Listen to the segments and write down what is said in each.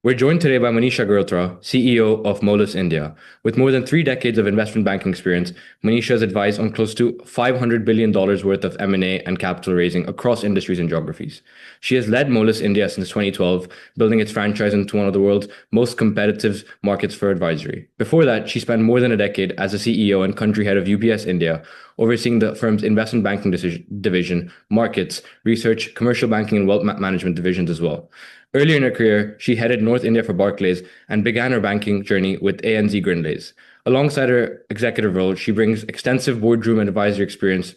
We're joined today by Manisha Girotra, CEO of Moelis India. With more than 3 decades of investment banking experience, Manisha has advised on close to $500 billion worth of M&A and capital raising across industries and geographies. She has led Moelis India since 2012, building its franchise into one of the world's most competitive markets for advisory. Before that, she spent more than a decade as a CEO and country head of UBS India, overseeing the firm's investment banking division, markets, research, commercial banking, and wealth management divisions as well. Earlier in her career, she headed North India for Barclays and began her banking journey with ANZ Grindlays. Alongside her executive role, she brings extensive boardroom and advisory experience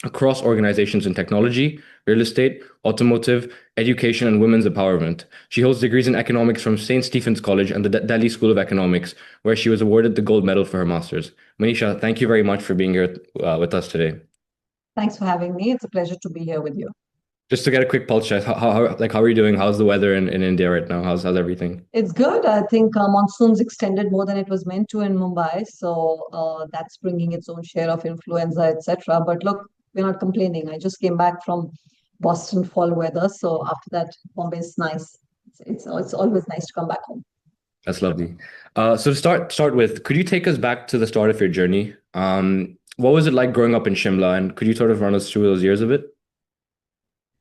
across organizations in technology, real estate, automotive, education, and women's empowerment. She holds degrees in economics from St. Stephen's College and the Delhi School of Economics, where she was awarded the gold medal for her master's. Manisha, thank you very much for being here with us today. Thanks for having me. It's a pleasure to be here with you. Just to get a quick pulse check, how are you doing? How's the weather in India right now? How's everything? It's good. I think monsoon's extended more than it was meant to in Mumbai, so that's bringing its own share of influenza, etc. But look, we're not complaining. I just came back from Boston fall weather, so after that, Bombay is nice. It's always nice to come back home. That's lovely. So to start with, could you take us back to the start of your journey? What was it like growing up in Shimla, and could you sort of run us through those years of it?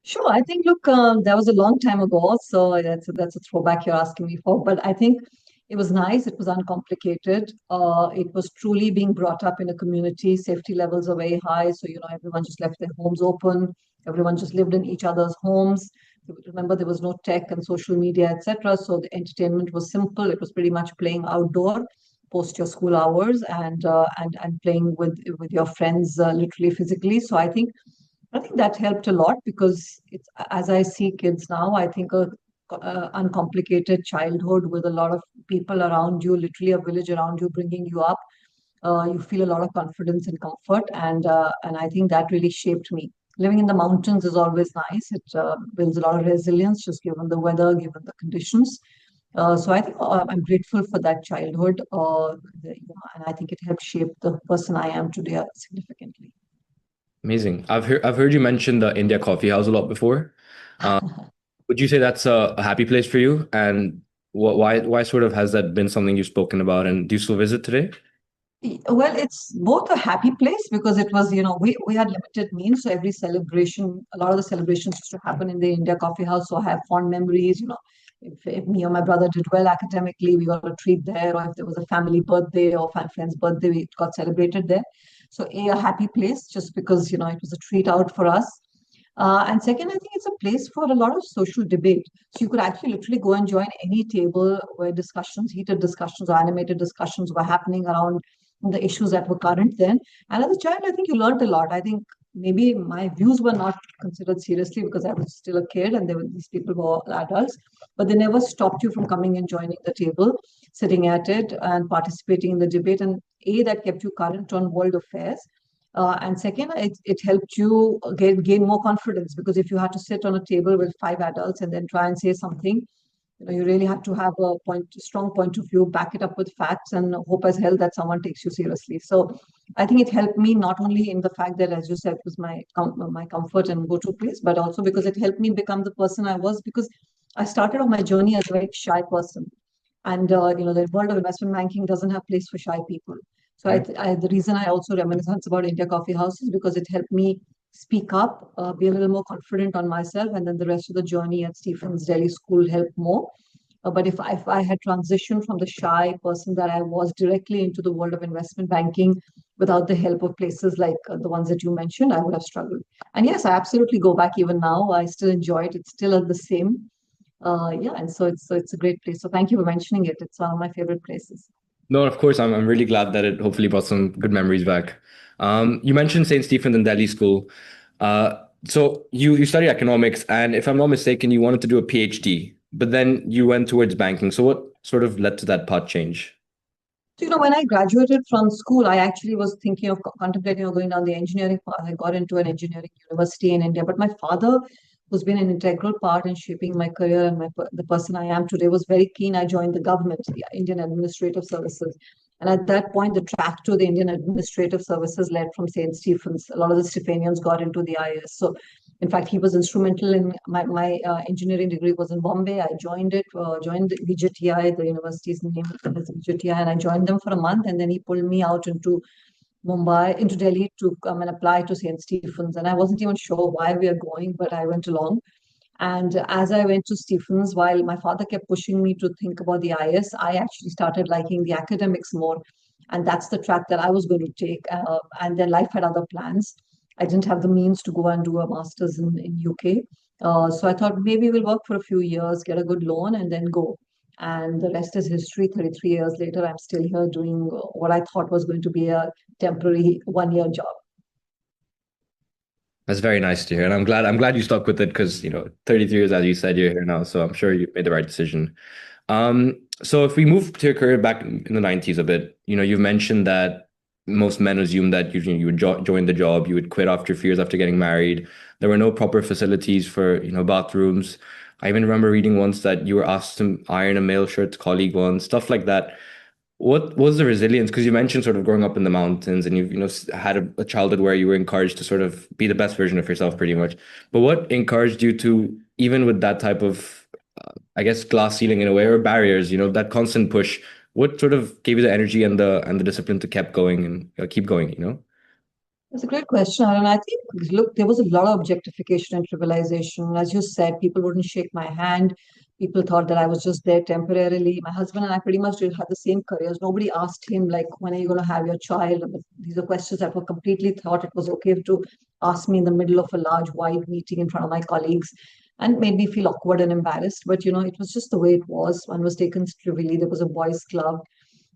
Sure. I think, look, that was a long time ago, so that's a throwback you're asking me for. But I think it was nice. It was uncomplicated. It was truly being brought up in a community. Safety levels are very high, so everyone just left their homes open. Everyone just lived in each other's homes. Remember, there was no tech and social media, etc. So the entertainment was simple. It was pretty much playing outdoor, post your school hours, and playing with your friends, literally physically. So I think that helped a lot because it's as I see kids now, I think a uncomplicated childhood with a lot of people around you, literally a village around you, bringing you up. You feel a lot of confidence and comfort, and I think that really shaped me. Living in the mountains is always nice. It builds a lot of resilience, just given the weather, given the conditions. So I think I'm grateful for that childhood, and I think it helped shape the person I am today significantly. Amazing. I've heard you mention the India Coffee House a lot before. Uh, would you say that's a happy place for you? And why sort of has that been something you've spoken about? And do you still visit today? Well, it's both a happy place because it was, we had limited means. So every celebration, a lot of the celebrations used to happen in the India Coffee House. So I have fond memories, if me or my brother did well academically, we got a treat there. Or if there was a family birthday or friend's birthday, it got celebrated there. So a happy place just because, it was a treat out for us. And second, I think it's a place for a lot of social debate. So you could actually literally go and join any table where discussions, heated discussions or animated discussions were happening around the issues that were current then. And as a child, I think you learned a lot. I think maybe my views were not considered seriously because I was still a kid and these people were all adults, but they never stopped you from coming and joining the table, sitting at it and participating in the debate. And that kept you current on world affairs. And second, it helped you gain more confidence because if you had to sit on a table with five adults and then try and say something, you really have to have strong point of view, back it up with facts, and hope as hell that someone takes you seriously. So I think it helped me not only in the fact that, as you said, it was my comfort and go-to place, but also because it helped me become the person I was. Because I started off my journey as a very shy person, and the world of investment banking doesn't have place for shy people. So Right. the reason I also reminiscence about India Coffee House is because it helped me speak up, be a little more confident on myself, and then the rest of the journey at Stephen's Delhi School helped more. But if I had transitioned from the shy person that I was directly into the world of investment banking without the help of places like the ones that you mentioned, I would have struggled. And yes, I absolutely go back even now. I still enjoy it. It's still the same. Yeah, and so it's a great place. So thank you for mentioning it. It's one of my favorite places. No, of course, I'm really glad that it hopefully brought some good memories back. You mentioned St. Stephen's and Delhi School. So you studied economics, and if I'm not mistaken, you wanted to do a PhD, but then you went towards banking. So what sort of led to that path change? So, when I graduated from school, I actually was thinking of contemplating of going down the engineering path. I got into an engineering university in India, but my father, who's been an integral part in shaping my career and the person I am today, was very keen. I joined the government, the Indian Administrative Services. And at that point, the track to the Indian Administrative Services led from St. Stephen's. A lot of the Stephanians got into the IAS. So In fact, he was instrumental in my engineering degree was in Bombay. I joined it, joined the VJTI, the university's name is VJTI, and I joined them for a month. And then he pulled me out into Mumbai, into Delhi to come and apply to St. Stephen's. And I wasn't even sure why we are going, but I went along. And as I went to Stephen's, while my father kept pushing me to think about the IS, I actually started liking the academics more. And that's the track that I was going to take. And then life had other plans. I didn't have the means to go and do a master's in UK. So I thought maybe we'll work for a few years, get a good loan, and then go. And the rest is history. 33 years later, I'm still here doing what I thought was going to be a temporary 1 year job. That's very nice to hear, and I'm glad you stuck with it because 33 years, as you said, you're here now, so I'm sure you made the right decision. So if we move to your career back in the 90s a bit, you've mentioned that most men assume that you would join the job, you would quit after a few years after getting married. There were no proper facilities for bathrooms. I even remember reading once that you were asked to iron a male shirt to colleague once, stuff like that. What was the resilience? Because you mentioned sort of growing up in the mountains, and you've had a childhood where you were encouraged to sort of be the best version of yourself, pretty much. But what encouraged you to, even with that type of, I guess, glass ceiling in a way, or barriers, that constant push? What sort of gave you the energy and the discipline to keep going and keep going? That's a great question, and I think, look, there was a lot of objectification and trivialization. As you said, people wouldn't shake my hand. People thought that I was just there temporarily. My husband and I pretty much had the same careers. Nobody asked him, like, when are you going to have your child? But these are questions that were completely thought it was okay to ask me in the middle of a large, wide meeting in front of my colleagues, and made me feel awkward and embarrassed. But, it was just the way it was. One was taken trivially. There was a boys' club.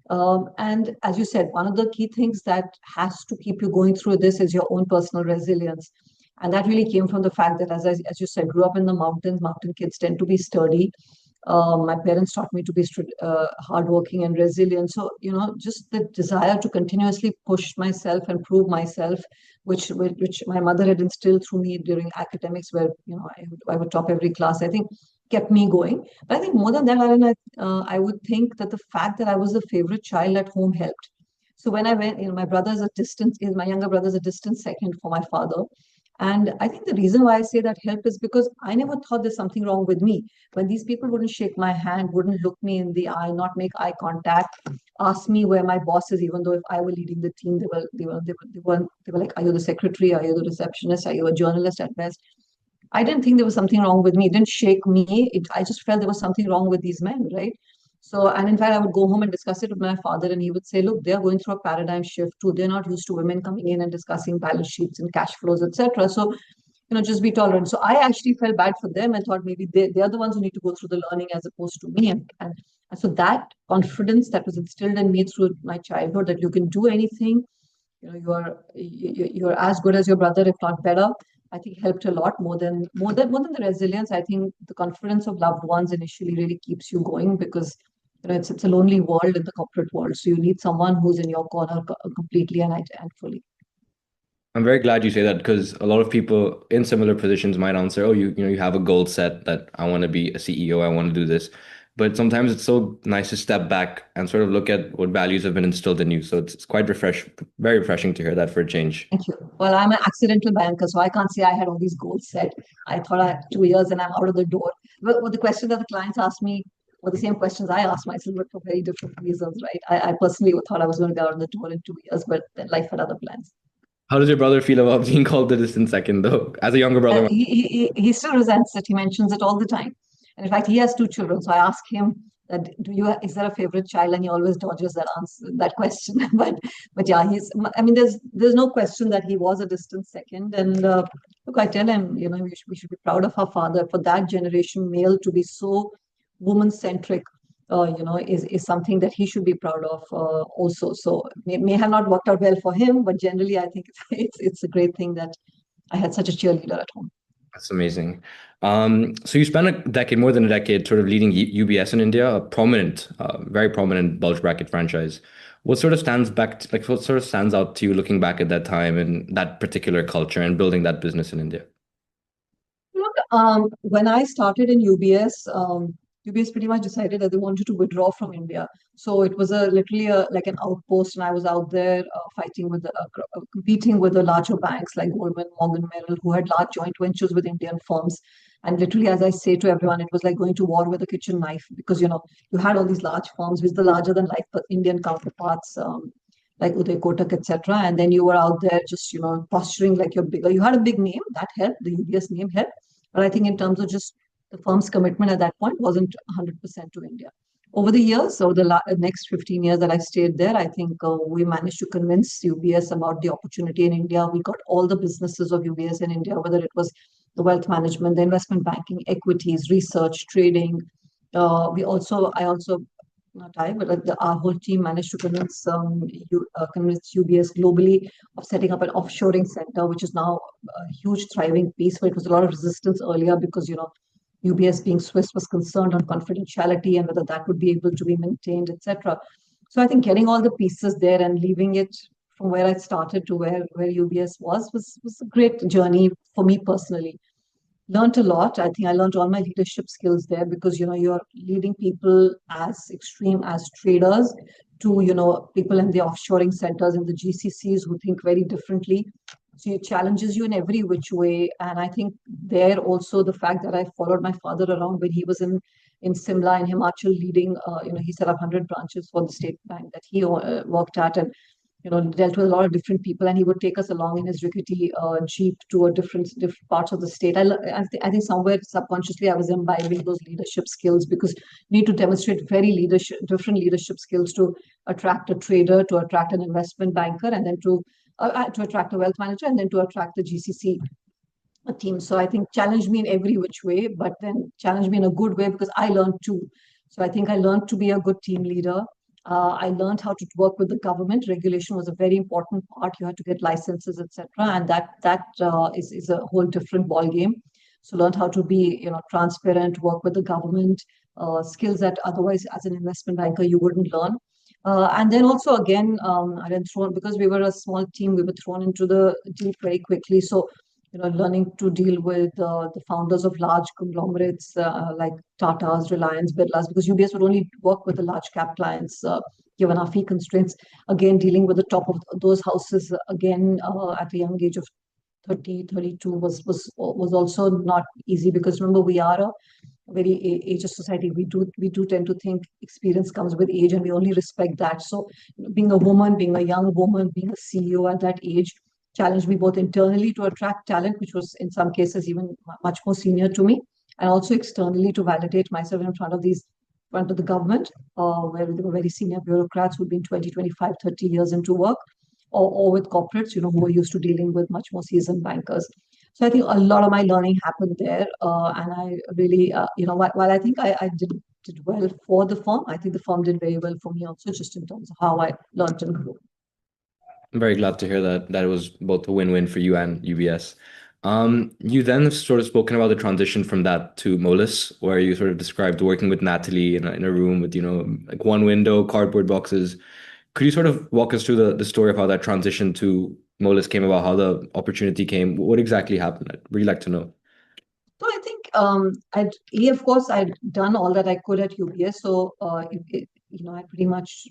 And as you said, one of the key things that has to keep you going through this is your own personal resilience. And that really came from the fact that, as you said, grew up in the mountains. Mountain kids tend to be sturdy. My parents taught me to be hardworking and resilient. So, just the desire to continuously push myself and prove myself, which my mother had instilled through me during academics, where, I would top every class, I think kept me going. But I think more than that, Arun, I would think that the fact that I was the favorite child at home helped. So when I went, my younger brother is a distant second for my father. And I think the reason why I say that help is because I never thought there's something wrong with me. When these people wouldn't shake my hand, wouldn't look me in the eye, not make eye contact, ask me where my boss is, even though if I were leading the team, they were like, "Are you the secretary? Are you the receptionist? Are you a journalist at best?" I didn't think there was something wrong with me. It didn't shake me. I just felt there was something wrong with these men, right? So, and in fact, I would go home and discuss it with my father, and he would say, "Look, they're going through a paradigm shift too. They're not used to women coming in and discussing balance sheets and cash flows, etc. So, just be tolerant." So I actually felt bad for them and thought maybe they're the ones who need to go through the learning as opposed to me. And so that confidence that was instilled in me through my childhood, that you can do anything, you're as good as your brother, if not better, I think helped a lot more than the resilience. I think the confidence of loved ones initially really keeps you going, because it's a lonely world in the corporate world. So you need someone who's in your corner completely and fully. I'm very glad you say that because a lot of people in similar positions might answer, "Oh, you have a goal set that I want to be a CEO, I want to do this." But sometimes it's so nice to step back and sort of look at what values have been instilled in you. So it's quite very refreshing to hear that for a change. Thank you. Well, I'm an accidental banker, so I can't say I had all these goals set. I thought I had 2 years and I'm out of the door. But the question that the clients asked me were the same questions I asked myself, but for very different reasons, right? I personally thought I was going to go out of the door in 2 years, but then life had other plans. How does your brother feel about being called the distant second, though? As a younger brother, He still resents it. He mentions it all the time. And in fact, he has 2 children. So I ask him that, is there a favorite child? And he always dodges that question. But yeah, I mean, there's no question that he was a distant second. And look, I tell him, we should be proud of our father. For that generation male to be so woman centric, is something that he should be proud of also. So may have not worked out well for him, but generally, I think it's a great thing that I had such a cheerleader at home. that's amazing. So you spent more than a decade, sort of leading UBS in India, a very prominent bulge bracket franchise. What sort of stands out to you looking back at that time and that particular culture and building that business in India? Look, when I started in UBS, UBS pretty much decided that they wanted to withdraw from India. So it was literally like an outpost, and I was out there fighting with competing with the larger banks like Goldman, Morgan Merrill, who had large joint ventures with Indian firms. And literally, as I say to everyone, it was like going to war with a kitchen knife because you had all these large firms with the larger than life Indian counterparts. Like Uday Kotak, etc. And then you were out there just, posturing like you're bigger. You had a big name, that helped, the UBS name helped. But I think in terms of just the firm's commitment at that point wasn't 100% to India. Over the years, over the next 15 years that I stayed there, I think we managed to convince UBS about the opportunity in India. We got all the businesses of UBS in India, whether it was the wealth management, the investment banking, equities, research, trading. I also not I, but our whole team managed to convince UBS globally of setting up an offshoring center, which is now a huge thriving piece. But it was a lot of resistance earlier because UBS being Swiss was concerned on confidentiality and whether that would be able to be maintained, etc. So I think getting all the pieces there and leaving it from where I started to where UBS was a great journey for me personally. Learned a lot. I think I learned all my leadership skills there because you're leading people as extreme as traders to people in the offshoring centers in the GCCs who think very differently. So it challenges you in every which way. And I think there also the fact that I followed my father around when he was in Simla in Himachal leading, he set up 100 branches for the state bank that he worked at, and dealt with a lot of different people, and he would take us along in his rickety jeep to a different parts of the state. I think somewhere subconsciously I was imbibing those leadership skills because you need to demonstrate different leadership skills to attract a trader, to attract an investment banker, and then to attract a wealth manager, and then to attract the GCC team. So I think challenged me in every which way, but then challenged me in a good way because I learned too. So I think I learned to be a good team leader. I learned how to work with the government. Regulation was a very important part. You had to get licenses, etc., and that is a whole different ball game. So learned how to be transparent, work with the government, skills that otherwise as an investment banker you wouldn't learn. And then also again, I then thrown because we were a small team, we were thrown into the deep very quickly. So learning to deal with the founders of large conglomerates like Tata's, Reliance, Birla's, because UBS would only work with the large cap clients given our fee constraints. Again, dealing with the top of those houses again at a young age of 30, 32 was also not easy because remember we are a very ageist society. We do tend to think experience comes with age, and we only respect that. So being a woman, being a young woman, being a CEO at that age challenged me both internally to attract talent, which was in some cases even much more senior to me, and also externally to validate myself in front of the government, where there were very senior bureaucrats who'd been 20, 25, 30 years into work, or with corporates, who were used to dealing with much more seasoned bankers. So I think a lot of my learning happened there, and I really, while I think I did well for the firm, I think the firm did very well for me also, just in terms of how I learned and grew. I'm very glad to hear that it was both a win-win for you and UBS. You then have sort of spoken about the transition from that to Moelis, where you sort of described working with Natalie in a room with, like one window, cardboard boxes. Could you sort of walk us through the story of how that transition to Moelis came about, how the opportunity came? What exactly happened? I'd really like to know. So I think of course, I'd done all that I could at UBS. So I pretty much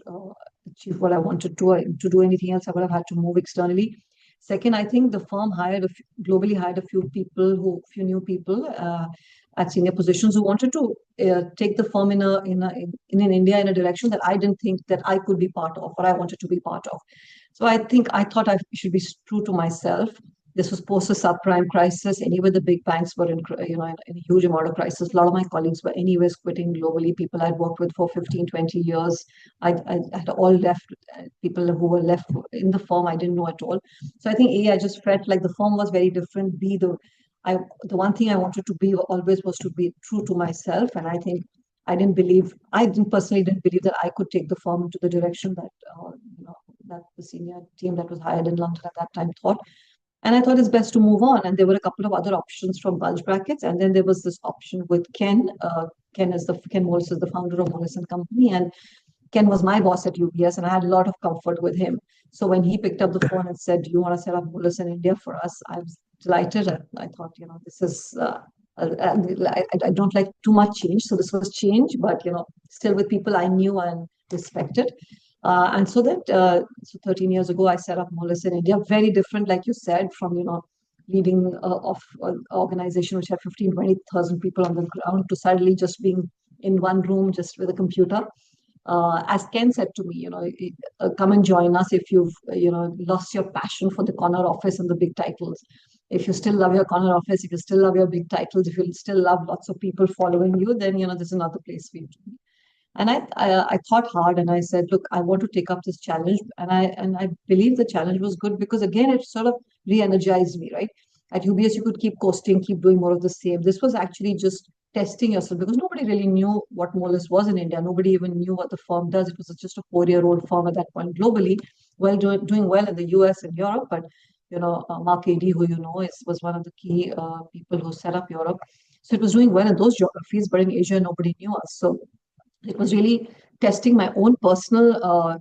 achieved what I wanted to do anything else, I would have had to move externally. Second, I think the firm globally hired a few new people at senior positions who wanted to take the firm in India in a direction that I didn't think that I could be part of or I wanted to be part of. So I thought I should be true to myself. This was post the subprime crisis. Anyway, the big banks were in a huge amount of crisis. A lot of my colleagues were anyways quitting globally. People I'd worked with for 15, 20 years. I had all left. People who were left in the firm, I didn't know at all. So I think I just felt like the firm was very different. The one thing I wanted to be always was to be true to myself. And I think I personally didn't believe that I could take the firm into the direction that the senior team that was hired in London at that time thought. And I thought it's best to move on. And there were a couple of other options from bulge brackets. And then there was this option with Ken. Ken Moelis is the founder of Moelis & Company. And Ken was my boss at UBS, and I had a lot of comfort with him. So when he picked up the phone and said, "Do you want to set up Moelis in India for us?" I was delighted. I thought, this is I don't like too much change. So this was change, but still with people I knew and respected. And so that so 13 years ago, I set up Moelis in India. Very different, like you said, from leading of an organization which had 15, 20,000 people on the ground to suddenly just being in one room just with a computer. As Ken said to me, come and join us if you've lost your passion for the corner office and the big titles. If you still love your corner office, if you still love your big titles, if you still love lots of people following you, then there's another place for you to be. And I thought hard and I said, look, I want to take up this challenge. And I believe the challenge was good because again, it sort of re-energized me, right? At UBS, you could keep coasting, keep doing more of the same. This was actually just testing yourself because nobody really knew what Moelis was in India. Nobody even knew what the firm does. It was just a 4-year-old firm at that point globally, doing well in the US and Europe. But Mark AD, who was one of the key people who set up Europe. So it was doing well in those geographies, but in Asia, nobody knew us. So it was really testing my own personal,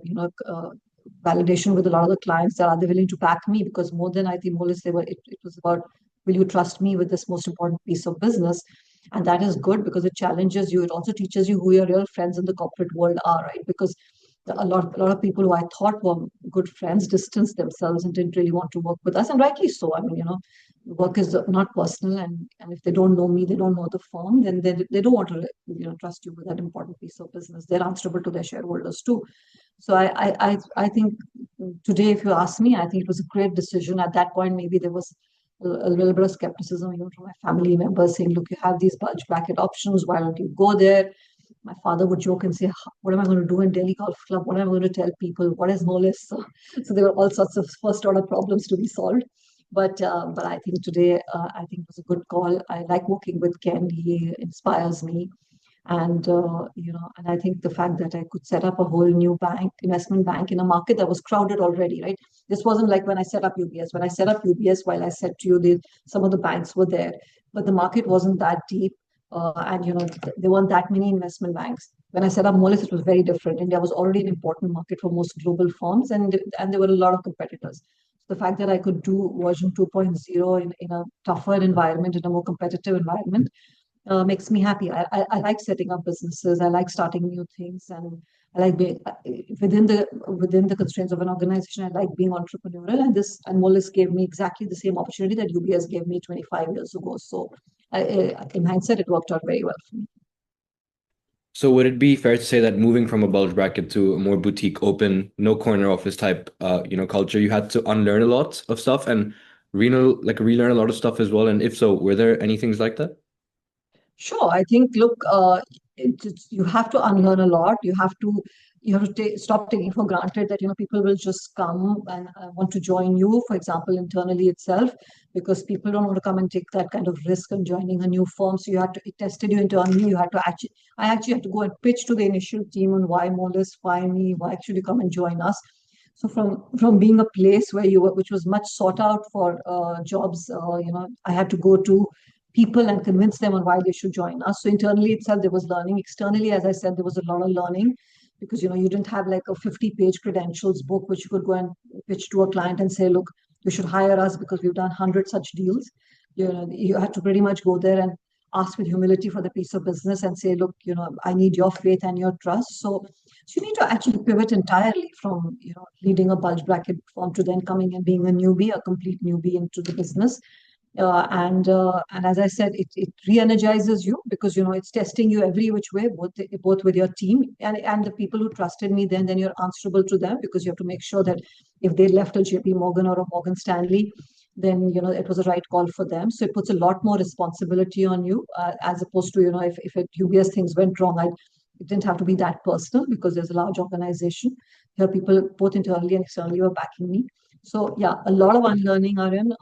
validation with a lot of the clients that are they willing to back me because more than I think Moelis, it was about will you trust me with this most important piece of business, and that is good because it challenges you. It also teaches you who your real friends in the corporate world are, right? Because a lot of people who I thought were good friends distanced themselves and didn't really want to work with us, and rightly so. I mean, work is not personal, and if they don't know me, they don't know the firm, then they don't want to trust you with that important piece of business. They're answerable to their shareholders too. So I think today, if you ask me, I think it was a great decision. At that point, maybe there was a little bit of skepticism, from my family members saying, "Look, you have these bulge bracket options. Why don't you go there?" My father would joke and say, "What am I going to do in Delhi Golf Club? What am I going to tell people? What is Moelis?" So there were all sorts of first order problems to be solved. But I think today, I think it was a good call. I like working with Ken. He inspires me. And I think the fact that I could set up a whole new investment bank in a market that was crowded already, right? This wasn't like when I set up UBS. When I set up UBS, while I said to you, some of the banks were there, but the market wasn't that deep. And there weren't that many investment banks. When I set up Moelis, it was very different. India was already an important market for most global firms, and there were a lot of competitors. So the fact that I could do version 2.0 in a tougher environment, in a more competitive environment, makes me happy. I like setting up businesses. I like starting new things, and I like being within the constraints of an organization. I like being entrepreneurial, and Moelis gave me exactly the same opportunity that UBS gave me 25 years ago. So, in hindsight, it worked out very well for me. So would it be fair to say that moving from a bulge bracket to a more boutique, open, no corner office type, culture, you had to unlearn a lot of stuff and relearn a lot of stuff as well? And if so, were there any things like that? Sure, I think look, you have to unlearn a lot. You have to stop taking for granted that people will just come and want to join you. For example, internally itself, because people don't want to come and take that kind of risk on joining a new firm. So it tested you internally. I actually had to go and pitch to the initial team on why Moelis, why me, why actually come and join us. So from being a place which was much sought out for jobs, I had to go to people and convince them on why they should join us. So internally itself, there was learning. Externally, as I said, there was a lot of learning because you didn't have like a 50-page credentials book which you could go and pitch to a client and say, look, you should hire us because we've done 100 such deals. You had to pretty much go there and ask with humility for the piece of business and say, look, I need your faith and your trust. So you need to actually pivot entirely from leading a bulge bracket firm to then coming and being a complete newbie into the business. And as I said, it re-energizes you because it's testing you every which way, both with your team and the people who trusted me. Then you're answerable to them because you have to make sure that if they left a JP Morgan or a Morgan Stanley, then it was a right call for them. So it puts a lot more responsibility on you as opposed to if at UBS things went wrong, it didn't have to be that personal because there's a large organization. Here, people both internally and externally were backing me. So yeah, a lot of unlearning, Aryan,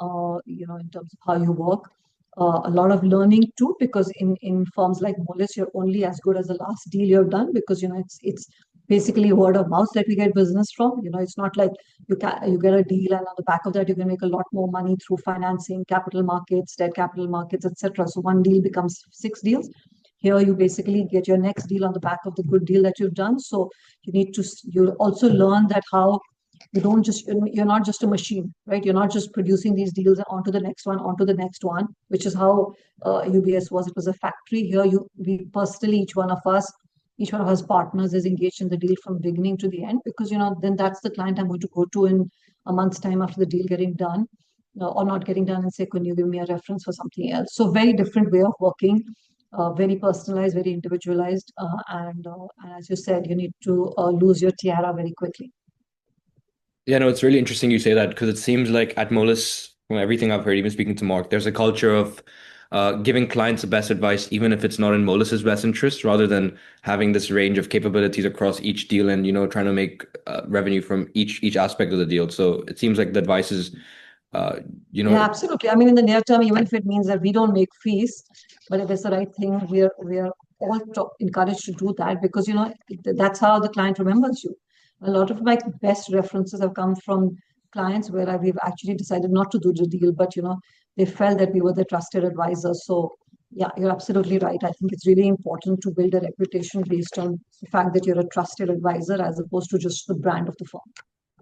in terms of how you work. A lot of learning too, because in firms like Moelis, you're only as good as the last deal you've done because it's basically word of mouth that we get business from. It's not like you get a deal and on the back of that you can make a lot more money through financing, capital markets, debt capital markets, etc. So one deal becomes 6 deals. Here you basically get your next deal on the back of the good deal that you've done. So you also learn that how you're not just a machine, right? You're not just producing these deals onto the next one, onto the next one, which is how UBS was. It was a factory. Here, we personally, each one of us partners is engaged in the deal from beginning to the end, because then that's the client I'm going to go to in a month's time after the deal getting done, or not getting done, and say, can you give me a reference for something else? So very different way of working, very personalized, very individualized, and as you said, you need to lose your tiara very quickly. Yeah, no, it's really interesting you say that because it seems like at Moelis, from everything I've heard, even speaking to Mark, there's a culture of giving clients the best advice, even if it's not in Moelis's best interest, rather than having this range of capabilities across each deal and trying to make revenue from each aspect of the deal. So it seems like the advice is, uh, you Yeah, know, absolutely. I mean, in the near term, even if it means that we don't make fees, but if it's the right thing, we are all encouraged to do that, because that's how the client remembers you. A lot of my best references have come from clients where we've actually decided not to do the deal, but they felt that we were the trusted advisor. So yeah, you're absolutely right. I think it's really important to build a reputation based on the fact that you're a trusted advisor, as opposed to just the brand of the firm.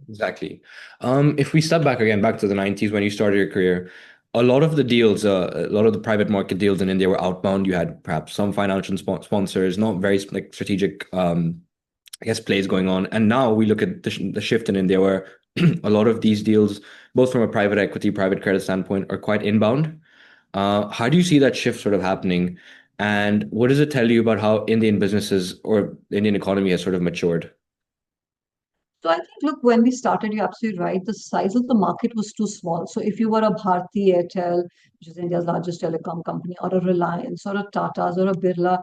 exactly. If we step back again, back to the 90s when you started your career, a lot of the deals, a lot of the private market deals in India were outbound. You had perhaps some financial sponsors, not very like strategic, I guess, plays going on. And now we look at the shift in India where a lot of these deals, both from a private equity, private credit standpoint, are quite inbound. How do you see that shift sort of happening? And what does it tell you about how Indian businesses or the Indian economy has sort of matured? So I think, look, when we started, you're absolutely right. The size of the market was too small. So if you were a Bharti Airtel, which is India's largest telecom company, or a Reliance, or a Tata's, or a Birla,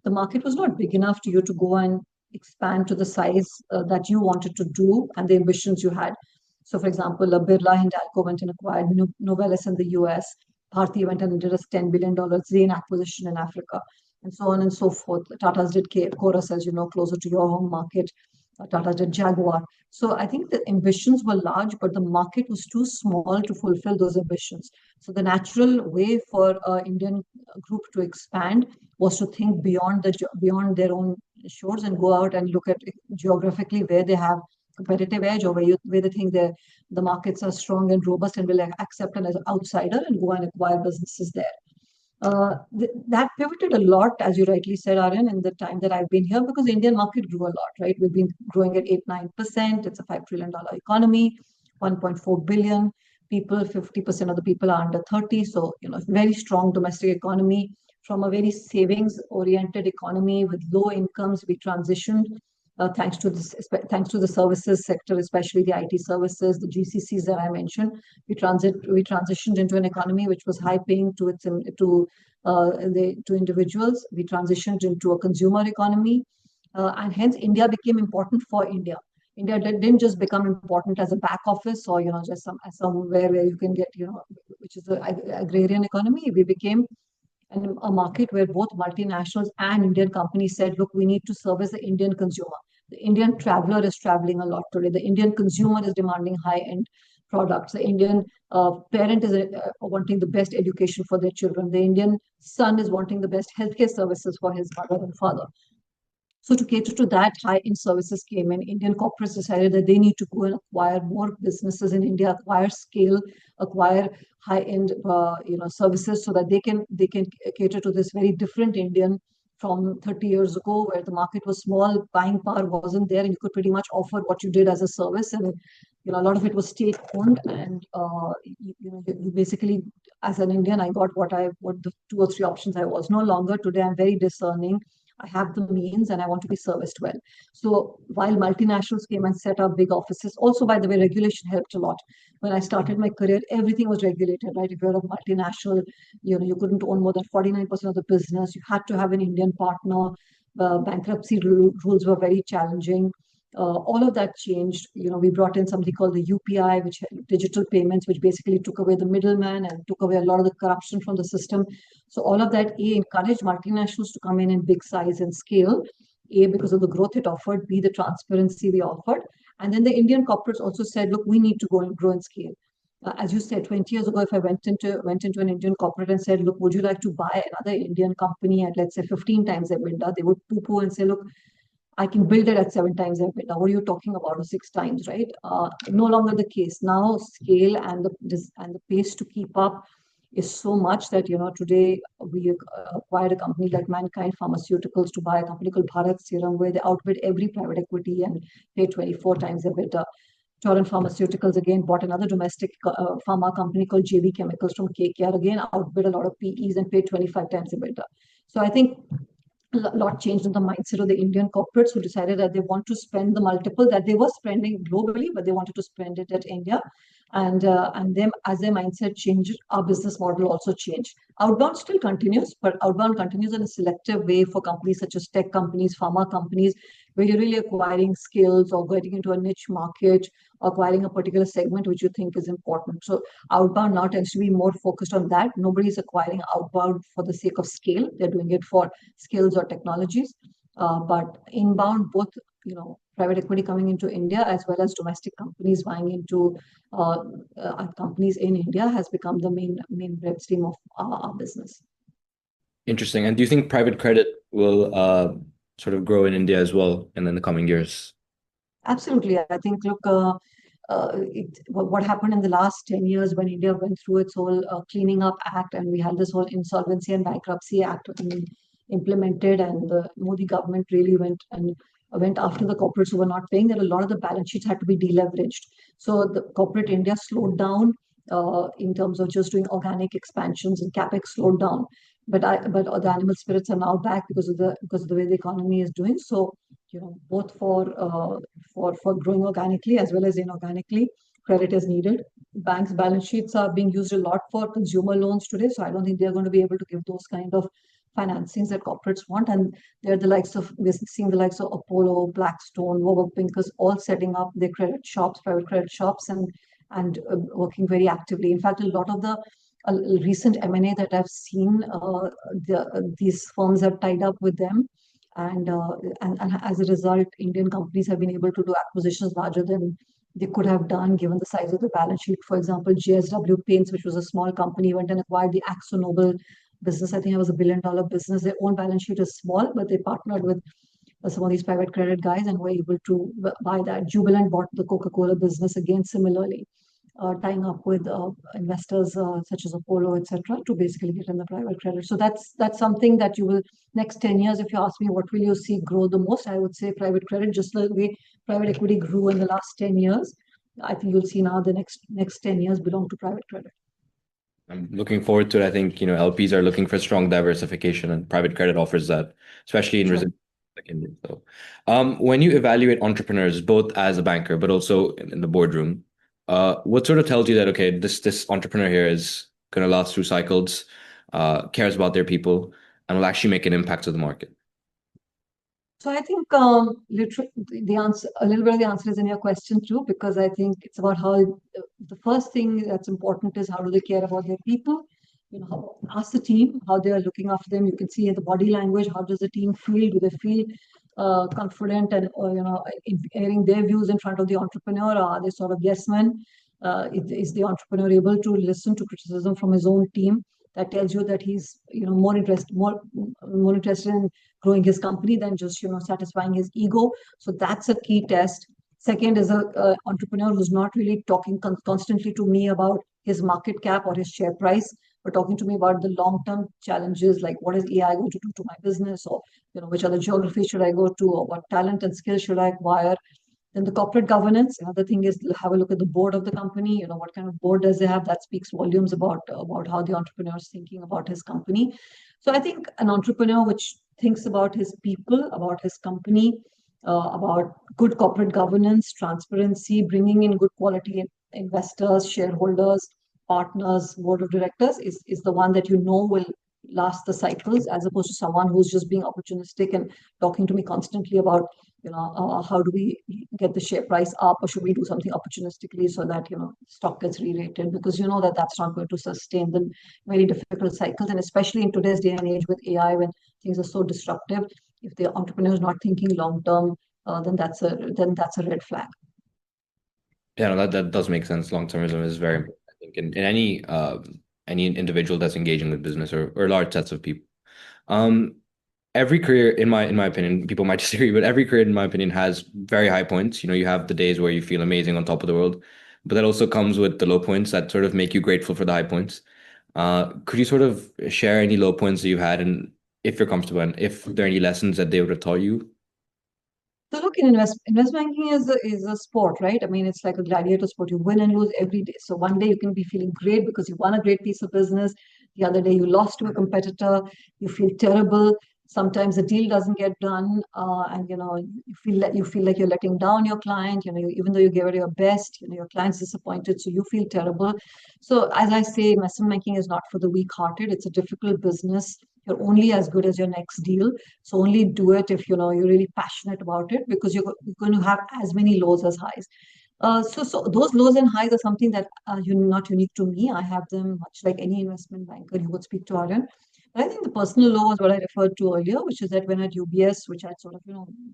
the market was not big enough to you to go and expand to the size that you wanted to do and the ambitions you had. So, for example, a Birla Hindalco went and acquired Novelis in the US. Bharti went and did a $10 billion Zain acquisition in Africa, and so on and so forth. Tata's did Chorus, as you know, closer to your home market. Tata did Jaguar. So I think the ambitions were large, but the market was too small to fulfill those ambitions. So the natural way for an Indian group to expand was to think beyond their own shores and go out and look at geographically where they have competitive edge, or where they think the markets are strong and robust and will accept an outsider and go and acquire businesses there. That pivoted a lot, as you rightly said, Aryan, in the time that I've been here, because the Indian market grew a lot, right? We've been growing at 8-9%. It's a $5 trillion economy, 1.4 billion people, 50% of the people are under 30. So, very strong domestic economy. From a very savings-oriented economy with low incomes, we transitioned thanks to the services sector, especially the IT services, the GCCs that I mentioned. We transitioned into an economy which was high paying to individuals. We transitioned into a consumer economy, and hence India became important for India. India didn't just become important as a back office, or just somewhere where you can get which is the agrarian economy. We became a market where both multinationals and Indian companies said, look, we need to service the Indian consumer. The Indian traveler is traveling a lot today. The Indian consumer is demanding high-end products. The Indian parent is wanting the best education for their children. The Indian son is wanting the best healthcare services for his mother and father. So to cater to that, high-end services came in. Indian corporates decided that they need to go and acquire more businesses in India, acquire scale, acquire high-end services, so that they can cater to this very different Indian from 30 years ago, where the market was small, buying power wasn't there, and you could pretty much offer what you did as a service. And a lot of it was state-owned, and you basically, as an Indian, I got what the 2 or 3 options I was. No longer. Today, I'm very discerning. I have the means and I want to be serviced well. So while multinationals came and set up big offices, also, by the way, regulation helped a lot. When I started my career, everything was regulated, right? If you're a multinational, you couldn't own more than 49% of the business. You had to have an Indian partner. Bankruptcy rules were very challenging. All of that changed. We brought in something called the UPI, which digital payments, which basically took away the middleman and took away a lot of the corruption from the system. So all of that, A, encouraged multinationals to come in big size and scale. A, because of the growth it offered. B, the transparency they offered. And then the Indian corporates also said, look, we need to go and grow and scale. As you said, 20 years ago, if I went into an Indian corporate and said, look, would you like to buy another Indian company at, let's say, 15 times EBITDA, they would poo-poo and say, look, I can build it at 7 times EBITDA. What are you talking about? Or 6 times, right? No longer the case. Now scale and the pace to keep up is so much that today we acquired a company like Mankind Pharmaceuticals to buy a company called Bharat Serum, where they outbid every private equity and paid 24 times EBITDA. Torrent Pharmaceuticals again bought another domestic pharma company called JB Chemicals from KKR, again outbid a lot of PEs and paid 25 times EBITDA. So I think a lot changed in the mindset of the Indian corporates, who decided that they want to spend the multiple that they were spending globally, but they wanted to spend it at India. And them, as their mindset changed, our business model also changed. Outbound still continues, but outbound continues in a selective way for companies such as tech companies, pharma companies, where you're really acquiring skills or getting into a niche market, acquiring a particular segment which you think is important. So outbound now tends to be more focused on that. Nobody's acquiring outbound for the sake of scale. They're doing it for skills or technologies. But inbound, both private equity coming into India as well as domestic companies buying into companies in India has become the main bread stream of our business. Interesting. And do you think private credit will sort of grow in India as well in the coming years? Absolutely. I think, look, what happened in the last 10 years when India went through its whole cleaning up act, and we had this whole insolvency and bankruptcy act implemented, and the Modi government really went after the corporates who were not paying, that a lot of the balance sheets had to be deleveraged. So the corporate India slowed down in terms of just doing organic expansions, and capex slowed down. But the animal spirits are now back because of the way the economy is doing. So both for growing organically as well as inorganically, credit is needed. Banks' balance sheets are being used a lot for consumer loans today, so I don't think they're going to be able to give those kind of financings that corporates want. And we're seeing the likes of Apollo, Blackstone, Warburg Pincus all setting up their credit shops, private credit shops, and working very actively. In fact, a lot of the recent M&A that I've seen, these firms have tied up with them. And as a result, Indian companies have been able to do acquisitions larger than they could have done given the size of the balance sheet. For example, JSW Paints, which was a small company, went and acquired the AkzoNobel business. I think it was $1 billion business. Their own balance sheet is small, but they partnered with some of these private credit guys and were able to buy that. Jubilant bought the Coca-Cola business, again similarly, tying up with investors such as Apollo, etc., to basically get in the private credit. So that's something that you will, next 10 years, if you ask me what will you see grow the most, I would say private credit, just the way private equity grew in the last 10 years. I think you'll see now the next 10 years belong to private credit. I'm looking forward to it. I think, LPs are looking for strong diversification, and private credit offers that, especially in resilient like India. So, when you evaluate entrepreneurs, both as a banker but also in the boardroom, what sort of tells you that, okay, this entrepreneur here is going to last through cycles, cares about their people, and will actually make an impact to the market? So I think literally the answer, a little bit of the answer is in your question too, because I think it's about how the first thing that's important is how do they care about their people. Ask the team how they are looking after them. You can see in the body language, how does the team feel? Do they feel confident and in airing their views in front of the entrepreneur? Or are they sort of yes men? Is the entrepreneur able to listen to criticism from his own team? That tells you that he's more interested in growing his company than just satisfying his ego. So that's a key test. Second is a entrepreneur who's not really talking constantly to me about his market cap or his share price, but talking to me about the long-term challenges, like what is AI going to do to my business, or which other geographies should I go to, or what talent and skills should I acquire. Then the corporate governance. Another thing is have a look at the board of the company. What kind of board does they have? That speaks volumes about how the entrepreneur is thinking about his company. So I think an entrepreneur which thinks about his people, about his company, about good corporate governance, transparency, bringing in good quality investors, shareholders, partners, board of directors is the one that will last the cycles, as opposed to someone who's just being opportunistic and talking to me constantly about how do we get the share price up, or should we do something opportunistically so that stock gets re-rated, because that's not going to sustain the very difficult cycles. And especially in today's day and age with AI, when things are so disruptive, if the entrepreneur is not thinking long term, then that's a red flag. Yeah, no, that does make sense. Long-termism is very important, I think, in any individual that's engaging with business or large sets of people. every career in my opinion, people might disagree, but every career in my opinion has very high points. You have the days where you feel amazing on top of the world, but that also comes with the low points that sort of make you grateful for the high points. Could you sort of share any low points that you've had, and if you're comfortable, and if there are any lessons that they would have taught you? So look, in investment banking is a sport, right? I mean, it's like a gladiator sport. You win and lose every day. So one day you can be feeling great because you won a great piece of business. The other day you lost to a competitor. You feel terrible. Sometimes the deal doesn't get done, and you feel like you're letting down your client. Even though you gave it your best, your client's disappointed, so you feel terrible. So as I say, investment banking is not for the weak-hearted. It's a difficult business. You're only as good as your next deal. So only do it if you're really passionate about it, because you're going to have as many lows as highs. So those lows and highs are something that not unique to me. I have them much like any investment banker you would speak to, Aryan. But I think the personal low was what I referred to earlier, which is that when at UBS, which I'd sort of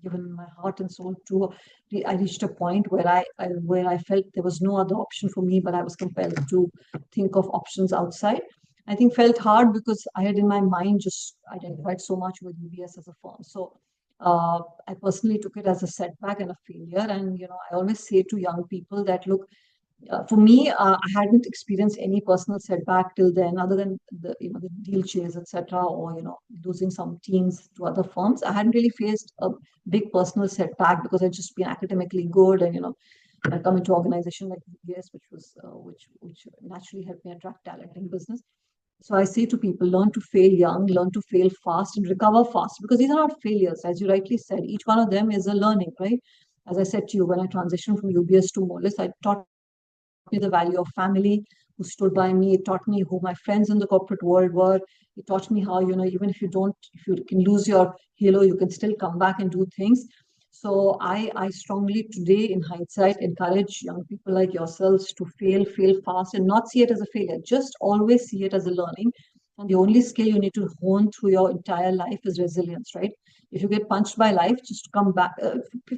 given my heart and soul to, I reached a point where I felt there was no other option for me, but I was compelled to think of options outside. I think felt hard because I had in my mind just identified so much with UBS as a firm. So I personally took it as a setback and a failure. And I always say to young people that look, for me, I hadn't experienced any personal setback till then, other than the deal chase, etc., or losing some teams to other firms. I hadn't really faced a big personal setback because I'd just been academically good, and I come into an organization like UBS, which naturally helped me attract talent in business. So I say to people, learn to fail young, learn to fail fast, and recover fast, because these are not failures, as you rightly said. Each one of them is a learning, right? As I said to you, when I transitioned from UBS to Moelis, I taught me the value of family who stood by me. It taught me who my friends in the corporate world were. It taught me how, even if you can lose your halo, you can still come back and do things. So I strongly today, in hindsight, encourage young people like yourselves to fail fast, and not see it as a failure. Just always see it as a learning. And the only skill you need to hone through your entire life is resilience, right? If you get punched by life, just come back,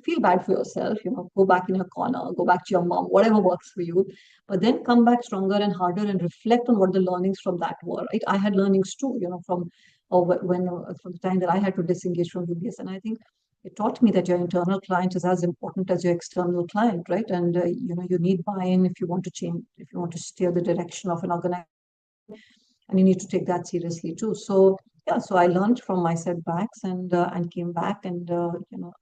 feel bad for yourself, go back in your corner, go back to your mom, whatever works for you, but then come back stronger and harder and reflect on what the learnings from that were, right? I had learnings too, from the time that I had to disengage from UBS. And I think it taught me that your internal client is as important as your external client, right? And, you need buy-in if you want to change, if you want to steer the direction of an organization, and you need to take that seriously too. So yeah, so I learned from my setbacks, and came back, and and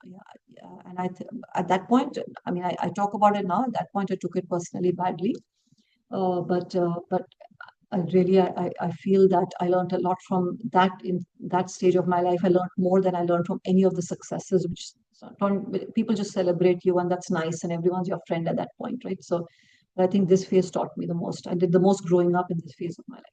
at that point, I mean, I talk about it now. At that point, I took it personally badly, but I really I feel that I learned a lot from that. In that stage of my life, I learned more than I learned from any of the successes, which people just celebrate you, and that's nice, and everyone's your friend at that point, right? So I think this phase taught me the most. I did the most growing up in this phase of my life.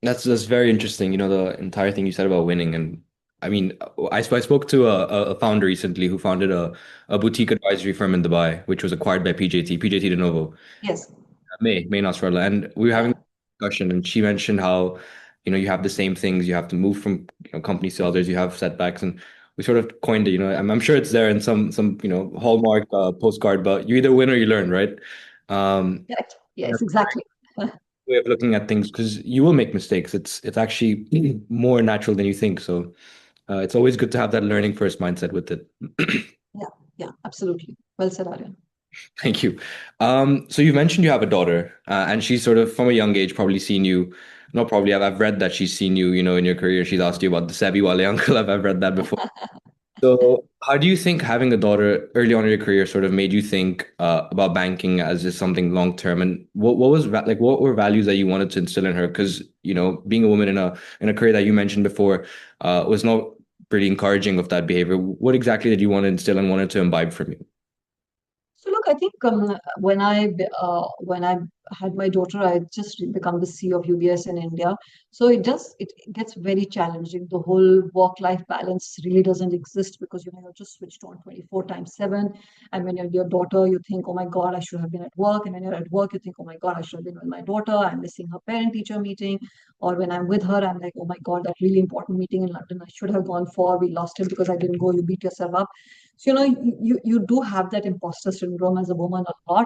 That's very interesting. The entire thing you said about winning, and I mean, I spoke to a founder recently who founded a boutique advisory firm in Dubai, which was acquired by PJT de Novo, Yes. May Nasrallah, and we were having Yeah. a discussion, and she mentioned how you have the same things. You have to move from companies to others. You have setbacks, and we sort of coined it. I'm sure it's there in some hallmark postcard, but you either win or you learn, right? Um, Correct. Yes, that's exactly. a way of looking at things because you will make mistakes. It's actually more natural than you think. So it's always good to have that learning first mindset with it. Yeah, yeah, absolutely. Well said, Aryan. Thank you. So you mentioned you have a daughter, and she's sort of from a young age probably seen you. Not probably. I've read that she's seen you, in your career. She's asked you about the Sebi Wale uncle. I've read that before. So how do you think having a daughter early on in your career sort of made you think about banking as just something long term? And what were values that you wanted to instill in her? Because being a woman in a career that you mentioned before was not pretty encouraging of that behavior. What exactly did you want to instill and wanted to imbibe from you? So look, I think when I had my daughter, I had just become the CEO of UBS in India. So it gets very challenging. The whole work-life balance really doesn't exist because you're just switched on 24 times 7. And when you're your daughter, you think, oh my God, I should have been at work. And when you're at work, you think, oh my God, I should have been with my daughter. I'm missing her parent-teacher meeting. Or when I'm with her, I'm like, oh my God, that really important meeting in London I should have gone for. We lost it because I didn't go. You beat yourself up. So, you do have that imposter syndrome as a woman a lot.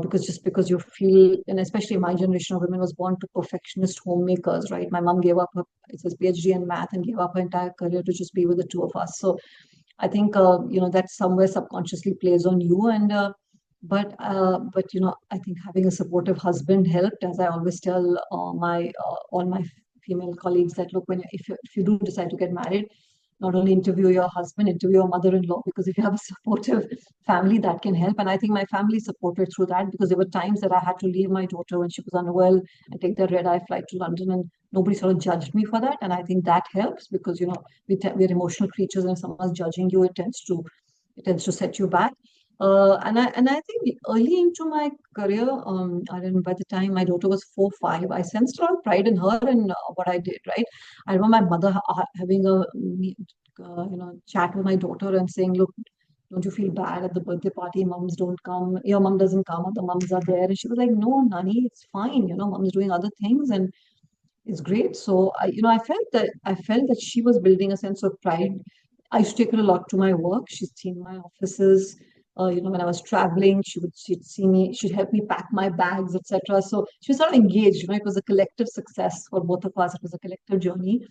because you feel, and especially my generation of women was born to perfectionist homemakers, right? My mom gave up her, it says PhD in math, and gave up her entire career to just be with the two of us. So I think that somewhere subconsciously plays on you, and but I think having a supportive husband helped. As I always tell my all my female colleagues that look, if you do decide to get married, not only interview your husband, interview your mother-in-law, because if you have a supportive family, that can help. And I think my family supported through that, because there were times that I had to leave my daughter when she was unwell and take the red-eye flight to London, and nobody sort of judged me for that. And I think that helps, because we're emotional creatures, and if someone's judging you, it tends to set you back. And I think early into my career, I don't know, by the time my daughter was 4, 5, I sensed a lot of pride in her and what I did, right? I remember my mother having a chat with my daughter and saying, "Look, don't you feel bad at the birthday party? Mums don't come. Your mum doesn't come, or the mums are there." And she was like, "No, Nani, it's fine. Mum's doing other things, and it's great." So I felt that she was building a sense of pride. I used to take her a lot to my work. She's seen my offices. When I was traveling, she'd see me. She'd help me pack my bags, etc. So she was sort of engaged. It was a collective success for both of us. It was a collective journey,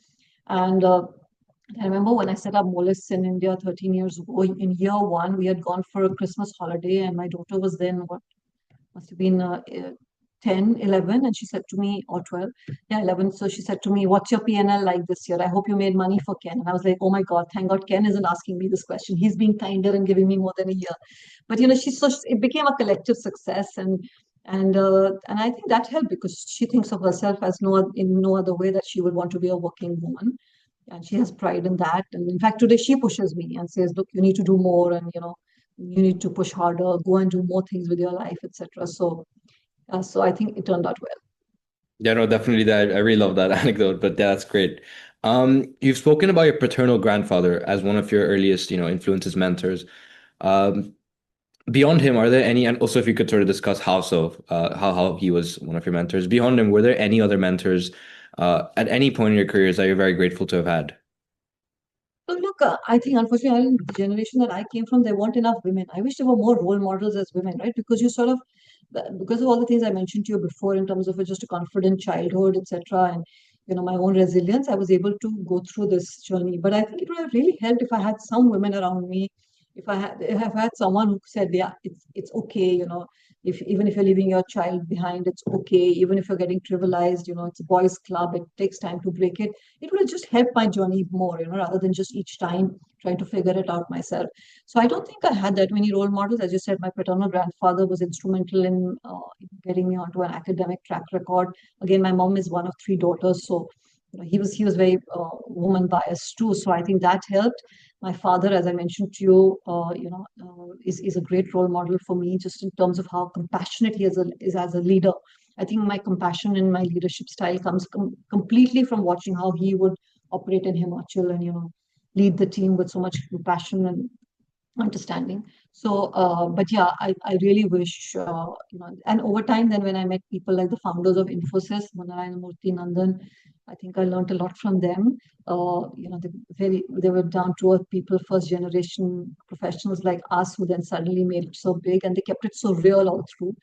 and I remember when I set up Moelis in India 13 years ago. In year one, we had gone for a Christmas holiday, and my daughter was then what must have been 10, 11, and she said to me, or 12, yeah, 11. So she said to me, "What's your P&L like this year? I hope you made money for Ken." And I was like, "Oh my God, thank God Ken isn't asking me this question. He's being kinder and giving me more than a year." But it became a collective success, and I think that helped, because she thinks of herself as in no other way that she would want to be a working woman, and she has pride in that. And in fact, today she pushes me and says, "Look, you need to do more, and you need to push harder, go and do more things with your life, etc." So I think it turned out well. Yeah, no, definitely that. I really love that anecdote, but yeah, that's great. You've spoken about your paternal grandfather as one of your earliest, influences, mentors. Um, Beyond him, are there any, and also if you could sort of discuss how so, how he was one of your mentors. Beyond him, were there any other mentors at any point in your careers that you're very grateful to have had? So look, I think unfortunately, in the generation that I came from, there weren't enough women. I wish there were more role models as women, right? Because because of all the things I mentioned to you before, in terms of just a confident childhood, etc., and my own resilience, I was able to go through this journey. But I think it would have really helped if I had some women around me. If I had someone who said, "Yeah, it's okay, if even if you're leaving your child behind, it's okay. Even if you're getting trivialized, it's a boys' club. It takes time to break it." It would have just helped my journey more, rather than just each time trying to figure it out myself. So I don't think I had that many role models. As you said, my paternal grandfather was instrumental in getting me onto an academic track record. Again, my mom is one of 3 daughters, so he was very woman biased too. So I think that helped. My father, as I mentioned to you, is a great role model for me, just in terms of how compassionate he is as a leader. I think my compassion and my leadership style comes completely from watching how he would operate in Himachal, and lead the team with so much compassion and understanding. So, but yeah, I really wish, and over time, then when I met people like the founders of Infosys, Manarayana Murthy, Nandan, I think I learned a lot from them. They were down to earth people, first generation professionals like us, who then suddenly made it so big, and they kept it so real all through.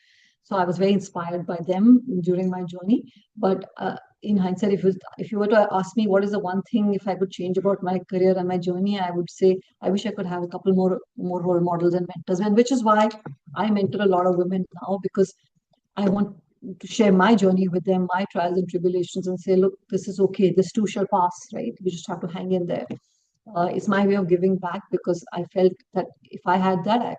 So I was very inspired by them during my journey. But in hindsight, if you were to ask me what is the one thing, if I could change about my career and my journey, I would say I wish I could have a couple more role models and mentors, and which is why I mentor a lot of women now, because I want to share my journey with them, my trials and tribulations, and say, "Look, this is okay. This too shall pass, right? You just have to hang in there." It's my way of giving back, because I felt that if I had that,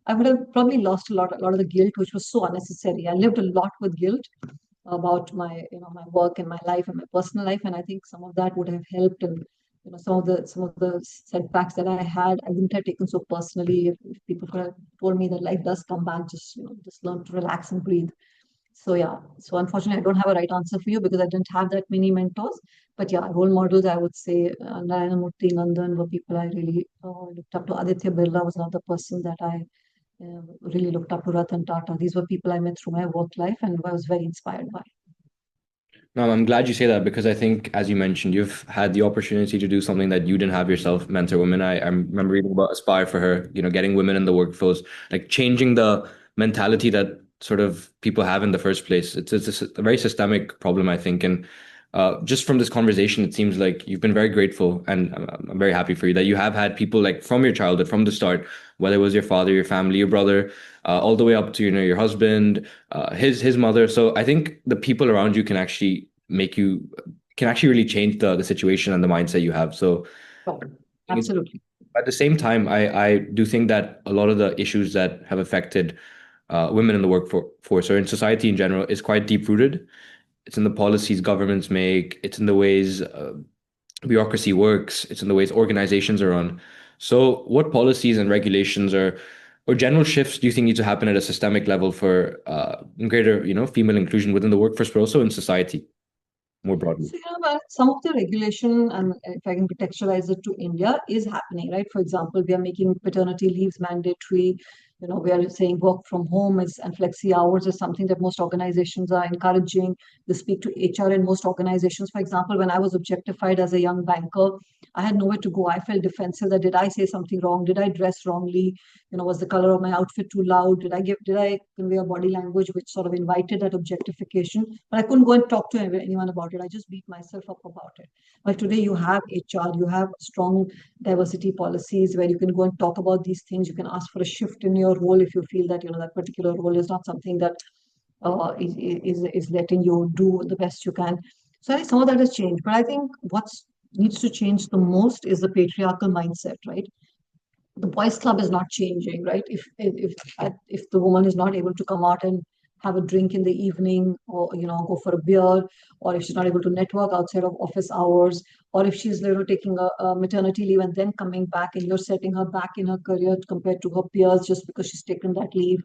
I would have probably lost a lot of the guilt, which was so unnecessary. I lived a lot with guilt about my work and my life and my personal life, and I think some of that would have helped. And some of the setbacks that I had, I wouldn't have taken so personally. If people could have told me that life does come back, just learn to relax and breathe. So yeah, so unfortunately, I don't have a right answer for you, because I didn't have that many mentors. But yeah, role models, I would say Narayana Murthy, Nandan were people I really looked up to. Aditya Birla was another person that I really looked up to. Ratan Tata. These were people I met through my work life, and I was very inspired by. No, I'm glad you say that, because I think, as you mentioned, you've had the opportunity to do something that you didn't have yourself, mentor women. I remember reading about Aspire for Her, getting women in the workforce, like changing the mentality that sort of people have in the first place. It's a very systemic problem, I think. And just from this conversation, it seems like you've been very grateful, and I'm very happy for you that you have had people like from your childhood, from the start, whether it was your father, your family, your brother, all the way up to your husband, his mother. So I think the people around you can actually really change the situation and the mindset you have. So Oh, I think absolutely. at the same time, I do think that a lot of the issues that have affected women in the workforce or in society in general is quite deep rooted. It's in the policies governments make, it's in the ways bureaucracy works, it's in the ways organizations are run. So, what policies and regulations or general shifts do you think need to happen at a systemic level for greater, female inclusion within the workforce, but also in society more broadly? So, well, some of the regulation, and if I can contextualize it to India, is happening, right? For example, we are making paternity leaves mandatory. We are saying work from home and flexi hours is something that most organizations are encouraging. They speak to HR in most organizations. For example, when I was objectified as a young banker, I had nowhere to go. I felt defensive that did I say something wrong? Did I dress wrongly? Was the color of my outfit too loud? Did I convey a body language which sort of invited that objectification? But I couldn't go and talk to anyone about it. I just beat myself up about it. But today you have HR, you have strong diversity policies where you can go and talk about these things. You can ask for a shift in your role if you feel that that particular role is not something that is letting you do the best you can. So I think some of that has changed. But I think what needs to change the most is the patriarchal mindset, right? The boys club is not changing, right? If the woman is not able to come out and have a drink in the evening, or go for a beer, or if she's not able to network outside of office hours, or if she's taking a maternity leave and then coming back, and you're setting her back in her career compared to her peers just because she's taken that leave,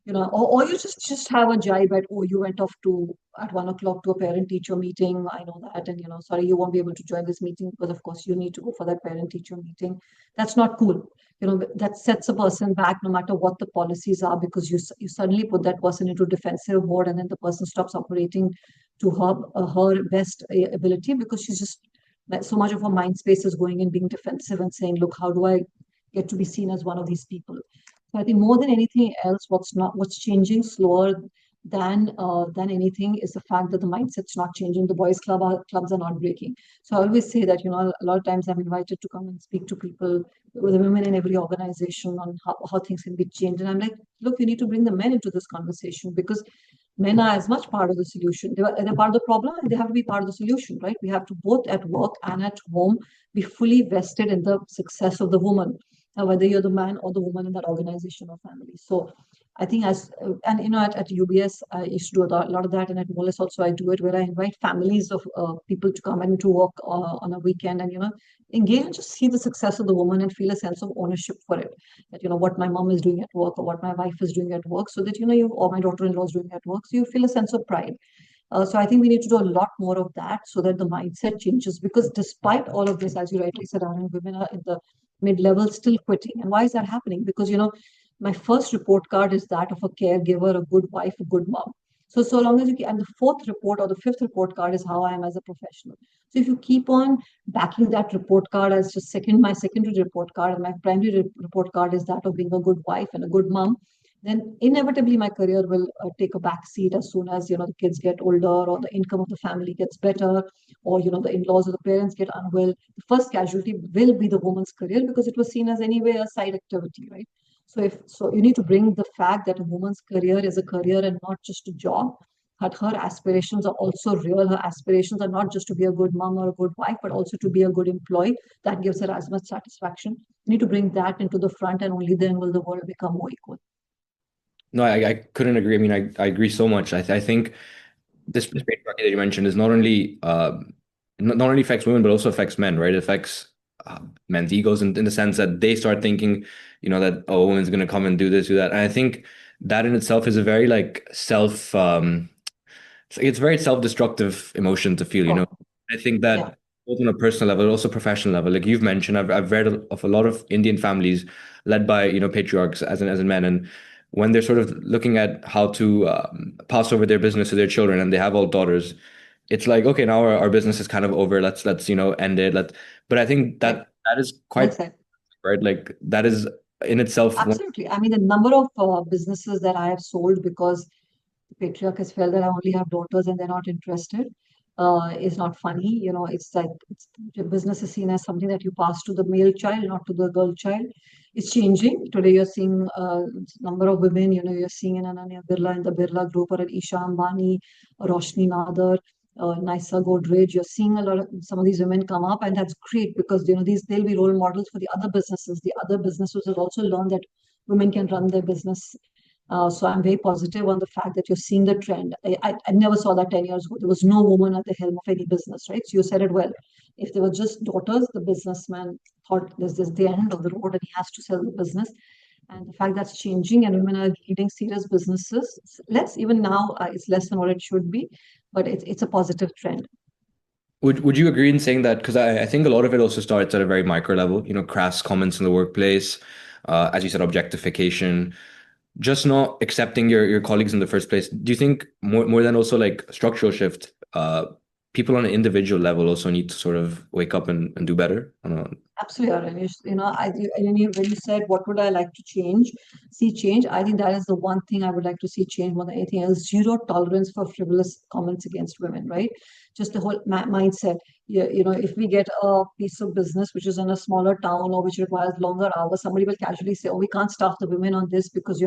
or you just have a jibe at, oh, you went off to at 1 o'clock to a parent teacher meeting. I know that, and sorry, you won't be able to join this meeting because of course you need to go for that parent teacher meeting. That's not cool. That sets a person back no matter what the policies are, because you suddenly put that person into defensive mode, and then the person stops operating to her best ability, because she's just so much of her mind space is going in being defensive and saying, look, how do I get to be seen as one of these people? So I think more than anything else, what's changing slower than anything is the fact that the mindset's not changing. The clubs are not breaking. So I always say that a lot of times I'm invited to come and speak to people, with the women in every organization, on how things can be changed. And I'm like, look, you need to bring the men into this conversation, because men are as much part of the solution. They're part of the problem, and they have to be part of the solution, right? We have to, both at work and at home, be fully vested in the success of the woman, whether you're the man or the woman in that organization or family. So I think and at UBS, I used to do a lot of that, and at Moelis also I do it, where I invite families of people to come and to work on a weekend, and engage and just see the success of the woman and feel a sense of ownership for it. That what my mom is doing at work, or what my wife is doing at work, so that or my daughter-in-law is doing at work, so you feel a sense of pride. So I think we need to do a lot more of that, so that the mindset changes. Because despite all of this, as you rightly said, Aaron, women are in the mid-level still quitting. And why is that happening? Because my first report card is that of a caregiver, a good wife, a good mom. So long as you and the fourth report or the fifth report card is how I am as a professional. So if you keep on backing that report card as just my secondary report card, and my primary report card is that of being a good wife and a good mom, then inevitably my career will take a back seat as soon as the kids get older, or the income of the family gets better, or the in-laws or the parents get unwell. The first casualty will be the woman's career, because it was seen as anyway a side activity, right? So you need to bring the fact that a woman's career is a career and not just a job. That her aspirations are also real. Her aspirations are not just to be a good mom or a good wife, but also to be a good employee. That gives her as much satisfaction. You need to bring that into the front, and only then will the world become more equal. No, I couldn't agree. I mean, I agree so much. I think this patriarchy that you mentioned is not only affects women, but also affects men, right? It affects men's egos in the sense that they start thinking, that, oh, a woman's going to come and do this, do that. And I think that in itself is a very like it's a very self-destructive emotion to feel. Oh, I think yeah. that both on a personal level, also professional level, like you've mentioned, I've read of a lot of Indian families led by, patriarchs as in men. And when they're sort of looking at how to pass over their business to their children, and they have all daughters, it's like, okay, now our business is kind of over. Let's end it. But I think Right. that is Well quite said. right. Like that is in itself. Absolutely. I mean, the number of businesses that I have sold because the patriarch has felt that I only have daughters and they're not interested is not funny. It's like your business is seen as something that you pass to the male child, not to the girl child. It's changing. Today, you're seeing a number of women, you're seeing an Ananya Birla in the Birla Group or an Isha Ambani, or Roshni Nadar, Nisa Godrej. You're seeing some of these women come up, and that's great because, they'll be role models for the other businesses. The other businesses will also learn that women can run their business. So I'm very positive on the fact that you're seeing the trend. I never saw that 10 years ago. There was no woman at the helm of any business, right? So you said it well. If there were just daughters, the businessman thought this is the end of the road and he has to sell the business. And the fact that's changing and women are leading serious businesses, less even now, it's less than what it should be, but it's a positive trend. Would you agree in saying that? Because I think a lot of it also starts at a very micro level, crass comments in the workplace, as you said, objectification, just not accepting your colleagues in the first place. Do you think more than also like structural shift, people on an individual level also need to sort of wake up and do better? I don't know. Absolutely, Aranish. When you said what would I like to see change, I think that is the one thing I would like to see change more than anything else. Zero tolerance for frivolous comments against women, right? Just the whole mindset. If we get a piece of business which is in a smaller town or which requires longer hours, somebody will casually say, "Oh, we can't staff the women on this because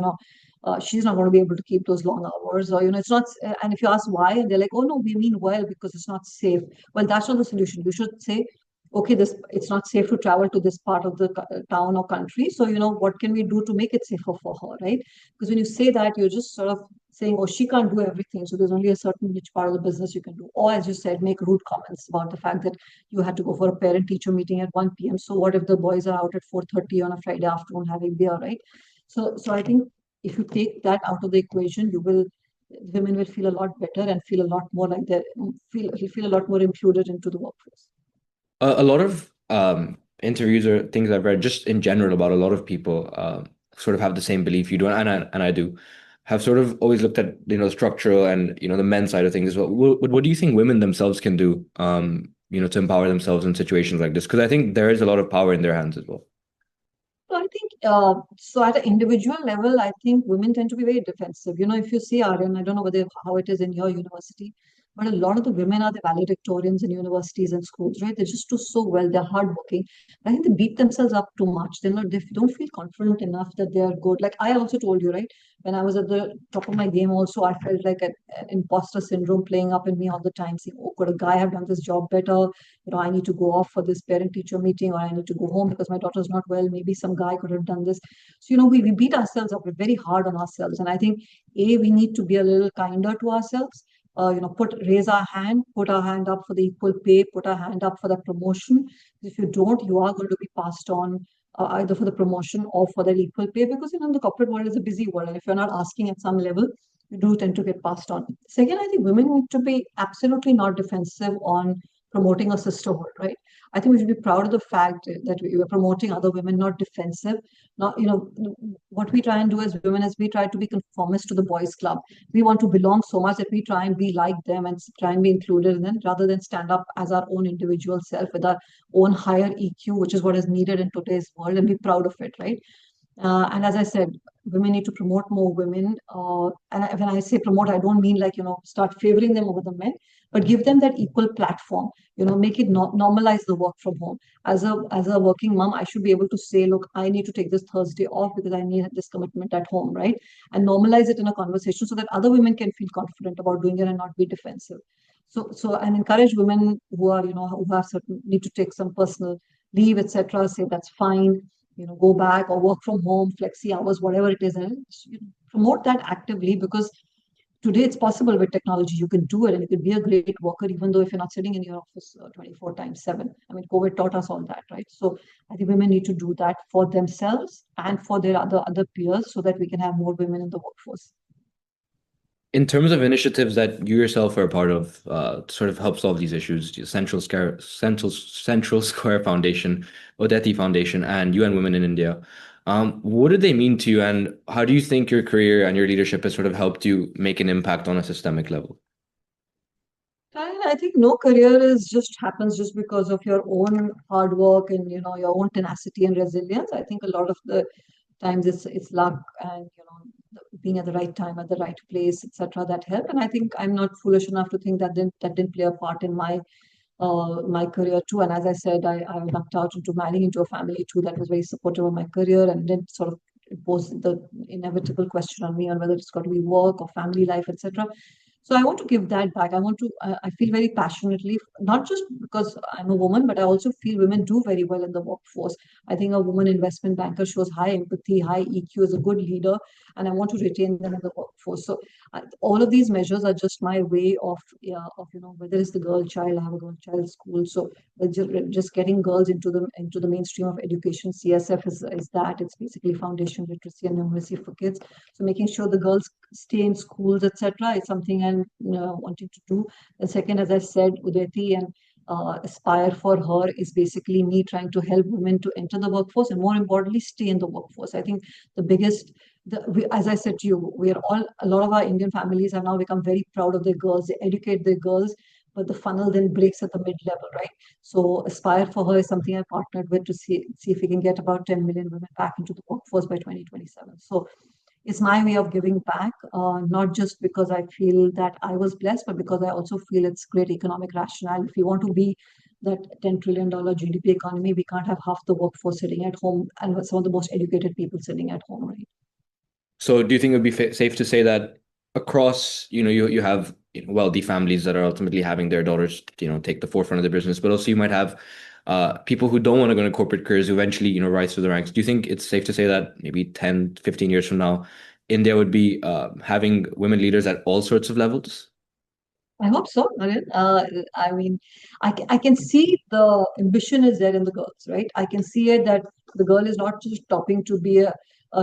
she's not going to be able to keep those long hours," or it's not. And if you ask why, and they're like, "Oh no, we mean well because it's not safe." Well, that's not the solution. You should say, okay, this it's not safe to travel to this part of the town or country. So, what can we do to make it safer for her, right? Because when you say that, you're just sort of saying, oh, she can't do everything. So there's only a certain niche part of the business you can do. Or as you said, make rude comments about the fact that you had to go for a parent-teacher meeting at 1 p.m. So what if the boys are out at 4:30 on a Friday afternoon having beer, right? So I think if you take that out of the equation, women will feel a lot better and feel a lot more like feel a lot more included into the workforce. A lot of interviews or things I've read, just in general, about a lot of people sort of have the same belief you do, and I do, have sort of always looked at structural and the men's side of things as well. What do you think women themselves can do, to empower themselves in situations like this? Because I think there is a lot of power in their hands as well. So I think so at an individual level, I think women tend to be very defensive. If you see Aryan, I don't know whether how it is in your university, but a lot of the women are the valedictorians in universities and schools, right? They just do so well. They're hardworking. I think they beat themselves up too much. They don't feel confident enough that they are good. Like I also told you, right? When I was at the top of my game, also I felt like an imposter syndrome playing up in me all the time, saying, "Oh, could a guy have done this job better? I need to go off for this parent teacher meeting, or I need to go home because my daughter's not well. Maybe some guy could have done this." So, we beat ourselves up. We're very hard on ourselves. And I think, we need to be a little kinder to ourselves. Raise our hand, put our hand up for the equal pay, put our hand up for that promotion. If you don't, you are going to be passed on either for the promotion or for that equal pay because, the corporate world is a busy world. And if you're not asking at some level, you do tend to get passed on. Second, I think women need to be absolutely not defensive on promoting a sisterhood, right? I think we should be proud of the fact that we are promoting other women, not defensive. Not, what we try and do as women is we try to be conformist to the boys' club. We want to belong so much that we try and be like them and try and be included in them rather than stand up as our own individual self with our own higher EQ, which is what is needed in today's world, and be proud of it, right? And as I said, women need to promote more women. And when I say promote, I don't mean like, start favoring them over the men, but give them that equal platform, make it normalize the work from home. As a working mom, I should be able to say, look, I need to take this Thursday off because I need this commitment at home, right? And normalize it in a conversation so that other women can feel confident about doing it and not be defensive. So and encourage women who are, who have certain need to take some personal leave, etc. Say that's fine, go back or work from home, flexi hours, whatever it is, and promote that actively because today it's possible with technology. You can do it and you can be a great worker even though if you're not sitting in your office 24 times 7. I mean, COVID taught us all that, right? So I think women need to do that for themselves and for their other peers so that we can have more women in the workforce. In terms of initiatives that you yourself are a part of, to sort of help solve these issues, the Central Square Foundation, Odeti Foundation, and UN Women in India, what do they mean to you, and how do you think your career and your leadership has sort of helped you make an impact on a systemic level? I think no career is just happens just because of your own hard work and your own tenacity and resilience. I think a lot of the times it's luck and being at the right time at the right place, etc. that help. And I think I'm not foolish enough to think that didn't play a part in my career too. And as I said, I lucked out into marrying into a family too that was very supportive of my career and didn't sort of impose the inevitable question on me on whether it's got to be work or family life, etc. So I want to give that back. I feel very passionately, not just because I'm a woman, but I also feel women do very well in the workforce. I think a woman investment banker shows high empathy, high EQ, is a good leader, and I want to retain them in the workforce. So all of these measures are just my way of, yeah, of whether it's the girl child, I have a girl child school. So just getting girls into the mainstream of education. CSF is that. It's basically foundation literacy and numeracy for kids. So making sure the girls stay in schools, etc., is something I'm wanting to do. The second, as I said, Udati and Aspire for her is basically me trying to help women to enter the workforce and more importantly, stay in the workforce. I think the biggest, as I said to you, a lot of our Indian families have now become very proud of their girls. They educate their girls, but the funnel then breaks at the mid-level, right? So Aspire for her is something I partnered with to see if we can get about 10 million women back into the workforce by 2027. So it's my way of giving back, not just because I feel that I was blessed, but because I also feel it's great economic rationale. If we want to be that $10 trillion GDP economy, we can't have half the workforce sitting at home and some of the most educated people sitting at home, right? So do you think it would be safe to say that across, you have wealthy families that are ultimately having their daughters, take the forefront of the business, but also you might have people who don't want to go into corporate careers who eventually, rise through the ranks. Do you think it's safe to say that maybe 10, 15 years from now, India would be having women leaders at all sorts of levels? I hope so, Naren. I mean, I can see the ambition is there in the girls, right? I can see it that the girl is not just topping to be a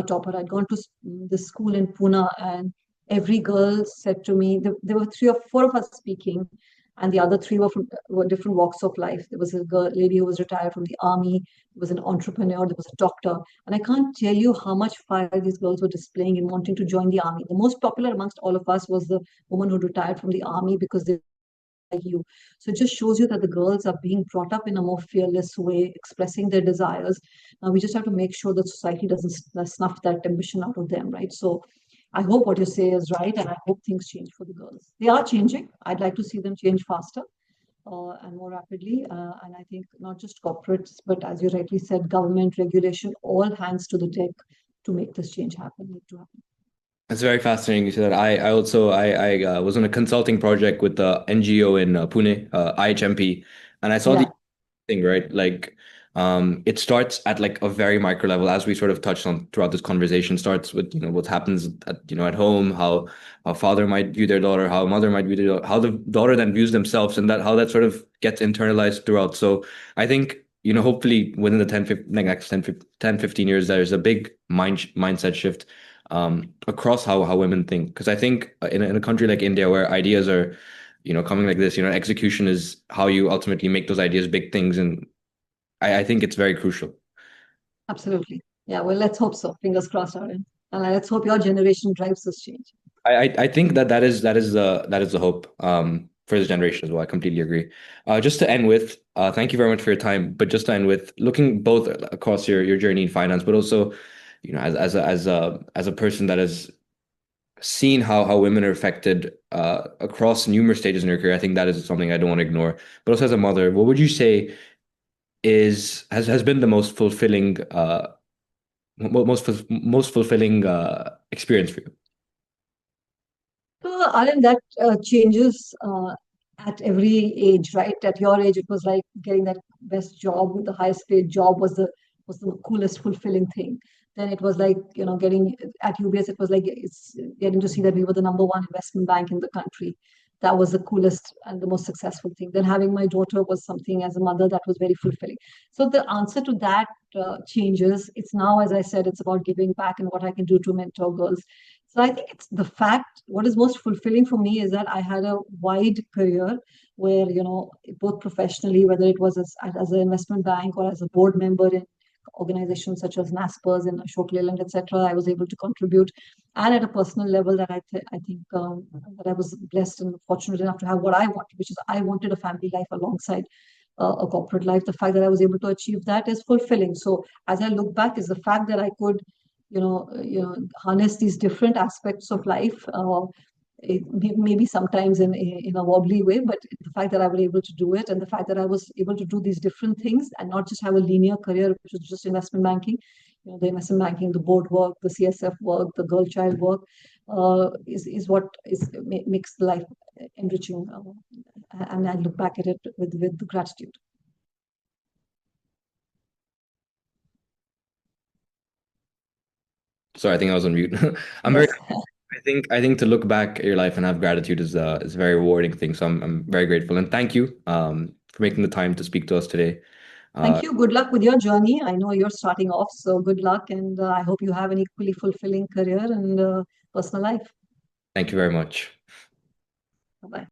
topper. I'd gone to the school in Pune, and every girl said to me, there were three or four of us speaking, and the other three were different walks of life. There was a lady who was retired from the army, there was an entrepreneur, there was a doctor. And I can't tell you how much fire these girls were displaying in wanting to join the army. The most popular amongst all of us was the woman who retired from the army because they like you. So it just shows you that the girls are being brought up in a more fearless way, expressing their desires. Now we just have to make sure that society doesn't snuff that ambition out of them, right? So I hope what you say is right, and I hope things change for the girls. They are changing. I'd like to see them change faster and more rapidly. And I think not just corporates, but as you rightly said, government regulation, all hands to the deck to make this change happen. Need to happen. It's very fascinating you said that. I also was on a consulting project with the NGO in Pune, IHMP, and I saw the Yeah. thing, right? Like, it starts at like a very micro level, as we sort of touched on throughout this conversation. Starts with what happens at home, how a father might view their daughter, how a mother might view their daughter, how the daughter then views themselves, and that how that sort of gets internalized throughout. So I think hopefully within the next 10, 15 years, there's a big mindset shift across how women think. Because I think in a country like India where ideas are, coming like this, execution is how you ultimately make those ideas big things. And I think it's very crucial. Absolutely. Yeah, well, let's hope so. Fingers crossed, Aaron. And let's hope your generation drives this change. I think that is the hope for this generation as well. I completely agree. Just to end with, thank you very much for your time. But just to end with, looking both across your journey in finance, but also, as a person that has seen how women are affected across numerous stages in your career, I think that is something I don't want to ignore. But also as a mother, what would you say has been the most fulfilling most fulfilling experience for you? So, Aaron, that changes at every age, right? At your age, it was like getting that best job with the highest paid job was the coolest, fulfilling thing. Then it was like, getting at UBS, it was like it's getting to see that we were the number one investment bank in the country. That was the coolest and the most successful thing. Then having my daughter was something as a mother that was very fulfilling. So the answer to that changes. It's now, as I said, it's about giving back and what I can do to mentor girls. So I think it's the fact, what is most fulfilling for me is that I had a wide career where, both professionally, whether it was as an investment bank or as a board member in organizations such as NASPERS and Ashok Leyland, etc., I was able to contribute. And at a personal level that I think that I was blessed and fortunate enough to have what I wanted, which is I wanted a family life alongside a corporate life. The fact that I was able to achieve that is fulfilling. So as I look back, is the fact that I could harness these different aspects of life. Maybe sometimes in a wobbly way, but the fact that I was able to do it, and the fact that I was able to do these different things and not just have a linear career, which was just investment banking. The investment banking, the board work, the CSF work, the girl child work, is what makes life enriching, and I look back at it with gratitude. Sorry, I think I was on mute. I'm Yes. very. I think to look back at your life and have gratitude is a very rewarding thing. So I'm very grateful and thank you for making the time to speak to us today. Thank you. Good luck with your journey. I know you're starting off, so good luck, and I hope you have an equally fulfilling career and personal life. Thank you very much. Bye bye.